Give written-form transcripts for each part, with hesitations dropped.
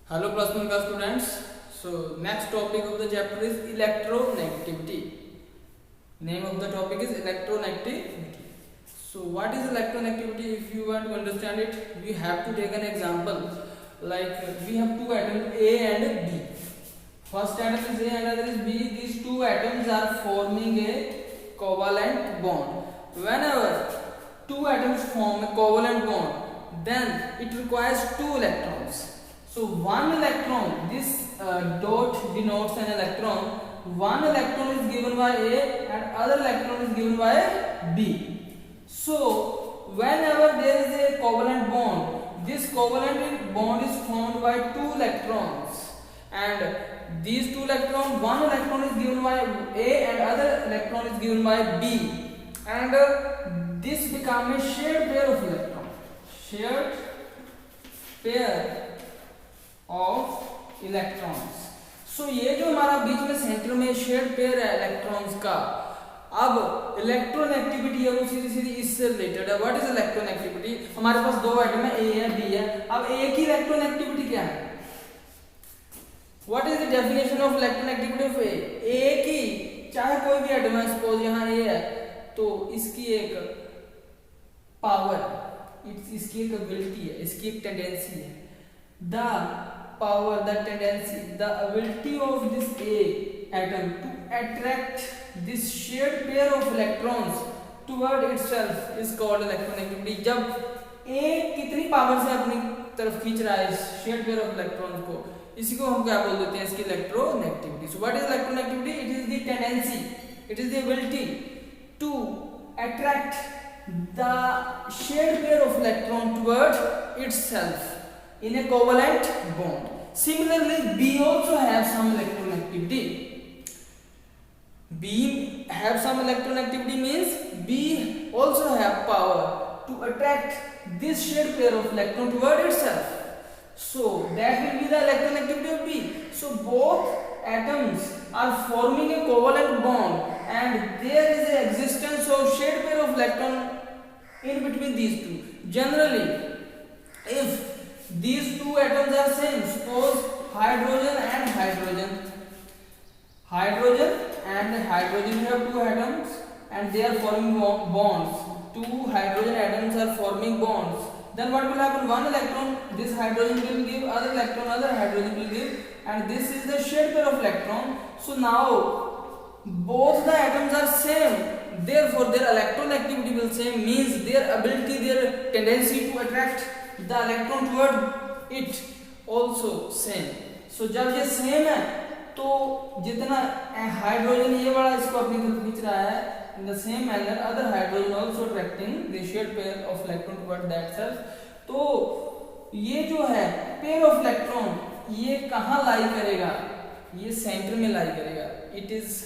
Hello plus one class students. So next topic of the chapter is electronegativity. Name of the topic is electronegativity. So what is electronegativity? If you want to understand it, we have to take an example. Like we have two atoms A and B. First atom is A and other is B. These two atoms are forming a covalent bond. Whenever two atoms form a covalent bond, then it requires two electrons. So one electron, this dot denotes an electron. One electron is given by A and other electron is given by B. So whenever there is a covalent bond, this covalent bond is formed by two electrons, and these two electrons, one electron is given by A and other electron is given by B, and this becomes a shared pair of electrons. Shared pair of electrons. So ये जो हमारा बीच में centre में shade pair है electrons का, अब electron activity है वो सीधी सीधी इससे रिलेटेड है. What is electron activity? हमारे पास दो एटम है, ए है बी है. अब ए की इलेक्ट्रॉन एक्टिविटी क्या है? What is the definition of electron activity of A? A की चाहे कोई भी एटम है, सपोज यहाँ ए है, तो इसकी एक पावर, इसकी एक एबिलिटी है, इसकी एक टेंडेंसी है. The power, the tendency, the ability of this A atom to attract this shared pair of electrons toward itself is called electronegativity. जब A कितनी पावर से अपनी तरफ खींच रहा है इस shared pair of electrons को, इसी को हम क्या बोल देते हैं? इसकी electronegativity. So what is electronegativity? It is the tendency, it is the ability to attract the shared pair of electron toward itself in a covalent bond. Similarly, B also have some electronegativity. B have some electronegativity means B also have power to attract this shared pair of electron toward itself. So that will be the electronegativity of B. So both atoms are forming a covalent bond, and there is a existence of shared pair of electron in between these two. Generally, if these two atoms are same, suppose hydrogen and hydrogen, hydrogen and hydrogen, you have two atoms and they are forming bonds. Two hydrogen atoms are forming bonds. Then what will happen? One electron, this hydrogen will give, other electron, other hydrogen will give, and this is the shared pair of electron. So now both the atoms are same, therefore their electronegativity will same, means their ability, their tendency to attract the electron toward it also same. So जब ये same है, तो जितना hydrogen ये वाला इसको अपनी तरफ खींच रहा है, in the same manner other hydrogen also attracting the shared pair of electron toward that self. तो ये जो है pair of electron, ये कहाँ लाई करेगा? ये सेंटर में लाई करेगा. It is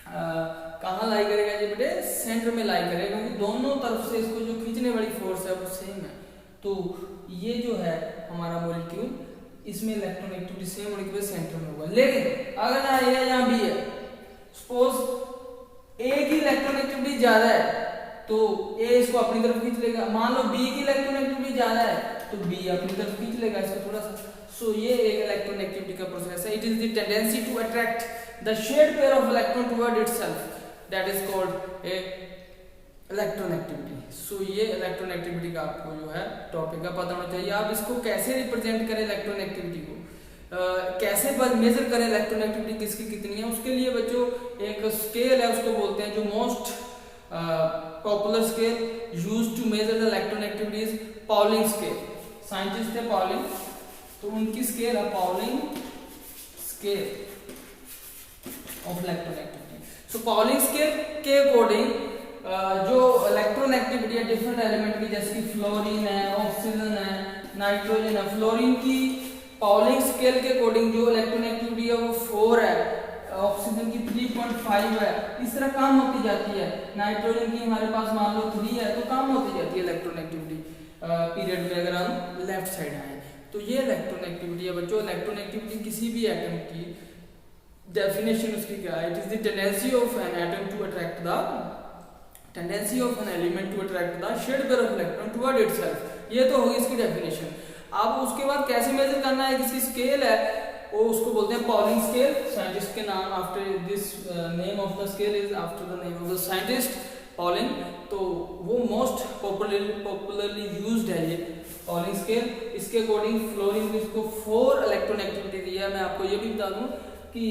कहाँ लाई करेगा ये बेटे? सेंटर में लाई करेगा, क्योंकि दोनों तरफ से इसको जो खींचने वाली फोर्स है वो सेम है. तो ये जो है हमारा मॉलिक्यूल, इसमें इलेक्ट्रोनेगेटिविटी सेम होने की वजह से सेंटर में होगा. लेकिन अगर यहाँ ए है यहाँ बी है, सपोज ए की इलेक्ट्रोनेगेटिविटी ज्यादा है तो ए इसको अपनी तरफ खींच लेगा. मान लो बी की इलेक्ट्रोनेगेटिविटी ज्यादा है तो बी अपनी तरफ खींच लेगा इसको थोड़ा सा. सो ये एक इलेक्ट्रोनेगेटिविटी का प्रोसेस है. It is the tendency to attract the shared pair of electron toward itself, that is called a electronegativity. So ये इलेक्ट्रोनेगेटिविटी का आपको जो है टॉपिक का पता होना चाहिए. आप इसको कैसे रिप्रेजेंट करें इलेक्ट्रोनेगेटिविटी को, कैसे मेजर करें इलेक्ट्रोनेगेटिविटी किसकी कितनी है, उसके लिए बच्चों एक स्केल है, उसको बोलते हैं जो most popular scale used to measure the electronegativity is Pauling scale. Scientist थे पाउलिंग, तो उनकी स्केल है Pauling scale of electronegativity. So Pauling scale के अकॉर्डिंग जो इलेक्ट्रोनेगेटिविटी है डिफरेंट एलिमेंट की, जैसे कि फ्लोरीन है, ऑक्सीजन है, नाइट्रोजन है, फ्लोरीन की पाउलिंग स्केल के अकॉर्डिंग जो इलेक्ट्रोनेगेटिविटी है वो 4 है, ऑक्सीजन की 3.5 है. इस तरह कम होती जाती है. नाइट्रोजन की हमारे पास मान लो 3 है, तो कम होती जाती है इलेक्ट्रोनेगेटिविटी पीरियड में. अगर हम लेफ्ट साइड आए तो ये इलेक्ट्रोनेगेटिविटी है बच्चों. इलेक्ट्रोनेगेटिविटी किसी भी एटम की डेफिनेशन उसकी क्या है? It is the tendency of an atom to attract the tendency of an element to attract the shared pair of electron toward itself. ये तो होगी इसकी डेफिनेशन. अब उसके बाद कैसे मेजर करना है, किसकी स्केल है, वो उसको बोलते हैं पॉलिंग स्केल। साइंटिस्ट के नाम, after this name of the scale is after the name of the scientist polling. तो वो मोस्ट पॉपुलरली यूज्ड है ये पॉलिंग स्केल। इसके अकॉर्डिंग फ्लोरीन में इसको 4 इलेक्ट्रोनेगेटिविटी दी है। मैं आपको ये भी बता दूं कि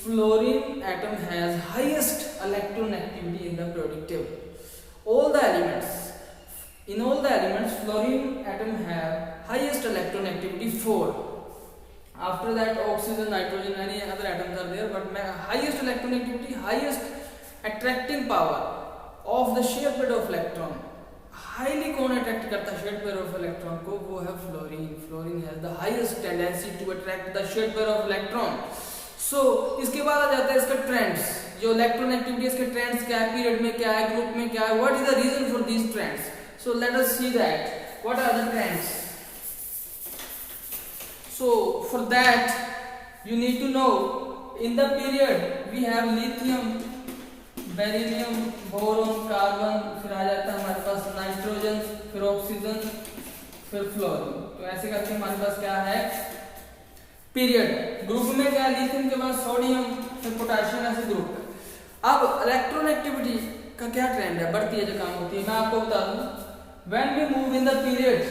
fluorine atom has highest electronegativity in the periodic table. All the elements, in all the elements fluorine atom have highest electronegativity 4. After that oxygen, nitrogen, any other atoms are there, but highest electronegativity, highest attracting power of the shared pair of electron, highly कौन attract करता है shared pair of electron को, वो है fluorine. Fluorine has the highest tendency to attract the shared pair of electron. So इसके बाद आ जाता है इसका trends, जो electronegativity इसके trends क्या है, पीरियड में क्या है, ग्रुप में क्या है, what is the reason for these trends. So let us see that what are the trends. So for that you need to know in the period we have lithium, beryllium, boron, carbon, फिर आ जाता है हमारे पास nitrogen, फिर oxygen, फिर fluorine. तो ऐसे करके हमारे पास क्या है पीरियड। ग्रुप में क्या लिथियम के बाद सोडियम, फिर पोटेशियम, ऐसे ग्रुप है। अब इलेक्ट्रोनेगेटिविटी का क्या ट्रेंड है, बढ़ती है जो काम होती है। मैं आपको बता दूं, when we move in the period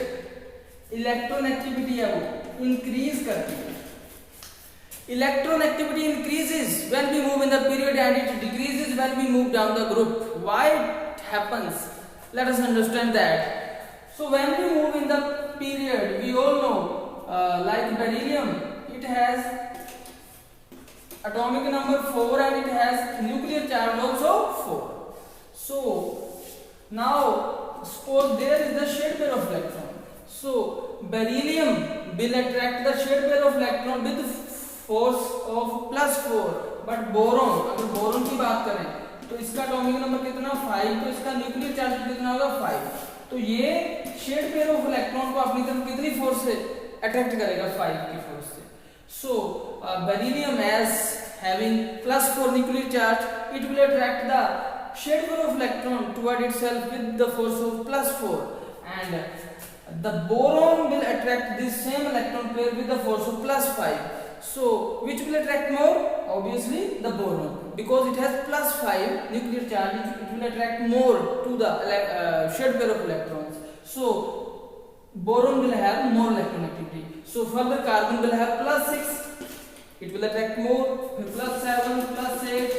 electronegativity है वो इंक्रीज करती है। Electronegtivity increases when we move in the period and it decreases when we move down the group. Why it happens? Let us understand that. So when we move in the period, we all know like beryllium, it has atomic number 4 and it has nuclear charge also 4. So now suppose there is the shared pair of electron. So beryllium will attract the shared pair of electron with force of +4, but boron, अगर boron की बात करें तो इसका atomic number कितना 5, तो इसका nuclear charge कितना होगा 5। तो ये शेड पेयर ऑफ इलेक्ट्रॉन को अपनी तरफ कितनी फोर्स से अट्रैक्ट करेगा, 5 की फोर्स से। So beryllium as having +4 nuclear charge, it will attract the shared pair of electron toward itself with the force of +4 and the boron will attract this same electron pair with the force of +5. So which will attract more? Obviously the boron, because it has +5 nuclear charge, it will attract more to the shared pair of electrons. So boron will have more electronegativity. So further carbon will have +6, it will attract more, +7, +8,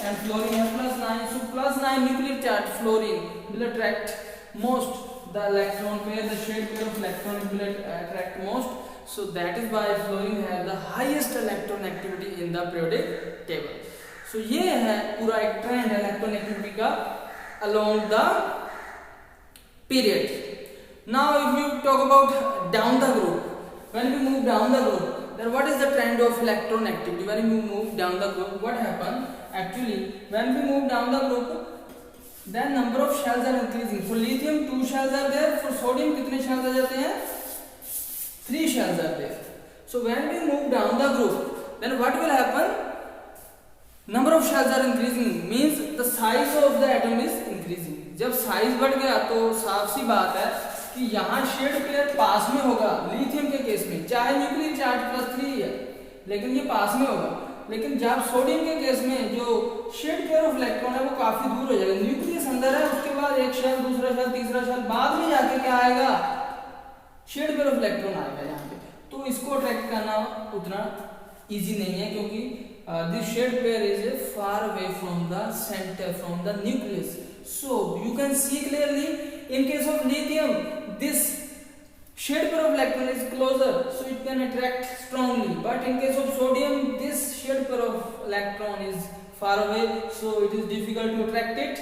and fluorine has +9. So +9 nuclear charge fluorine will attract most the electron pair, the shared pair of electron will attract most. So that is why fluorine has the highest electronegativity in the periodic table. So ये है पूरा एक trend electronegativity का along the period. Now if you talk about down the group, when we move down the group, then what is the trend of electronegativity? When we move down the group, what happen? Actually, when we move down the group, then number of shells are increasing. For lithium 2 shells are there. For sodium कितने shells आ जाते हैं? 3 shells are there. So when we move down the group, then what will happen? Number of shells are increasing, means the size of the atom is increasing. जब size बढ़ गया तो साफ सी बात है कि यहाँ शेड पेयर पास में होगा। लिथियम के केस में चाहे न्यूक्लियर चार्ज +3 है, लेकिन ये पास में होगा। लेकिन जब सोडियम के केस में जो शेड पेयर ऑफ इलेक्ट्रॉन है वो काफी दूर हो जाएगा। न्यूक्लियस अंदर है, उसके बाद एक शेल, दूसरा शेल, तीसरा शेल, बाद में जाके क्या आएगा, शेड पेयर ऑफ इलेक्ट्रॉन आएगा यहाँ पे। तो इसको अट्रैक्ट करना उतना इजी नहीं है, क्योंकि this shared pair is far away from the centre, from the nucleus. So you can see clearly in case of lithium this shared pair of electron is closer, so it can attract strongly, but in case of sodium this shared pair of electron is far away, so it is difficult to attract it.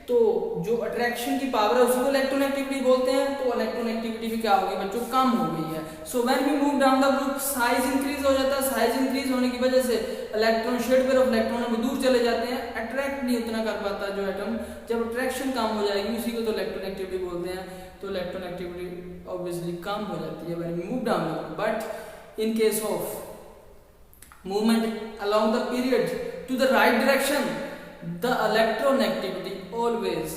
तो जो attraction की power है उसको electronegativity बोलते हैं। तो electronegativity भी क्या होगी बच्चों, कम हो गई है। So when we move down the group, size increase हो जाता है। साइज इंक्रीज होने की वजह से electron, shared pair of electron है वो दूर चले जाते हैं, अट्रैक्ट नहीं उतना कर पाता जो एटम। जब अट्रैक्शन कम हो जाएगी उसी को तो इलेक्ट्रोनेगेटिविटी बोलते हैं। तो इलेक्ट्रोनेगेटिविटी ऑब्वियसली कम हो जाती है when we move down the group. But in case of movement along the period to the right direction, the electronegativity always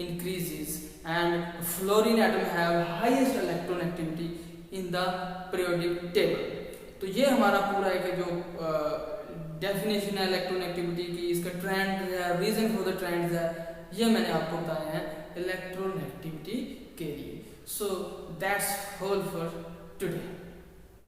increases and fluorine atom have highest electronegativity in the periodic table. तो ये हमारा पूरा एक जो definition है electronegativity की, इसका trend है, रीजन फॉर द ट्रेंड्स है, ये मैंने आपको बताया है इलेक्ट्रोनेगेटिविटी के लिए। So that's all for today.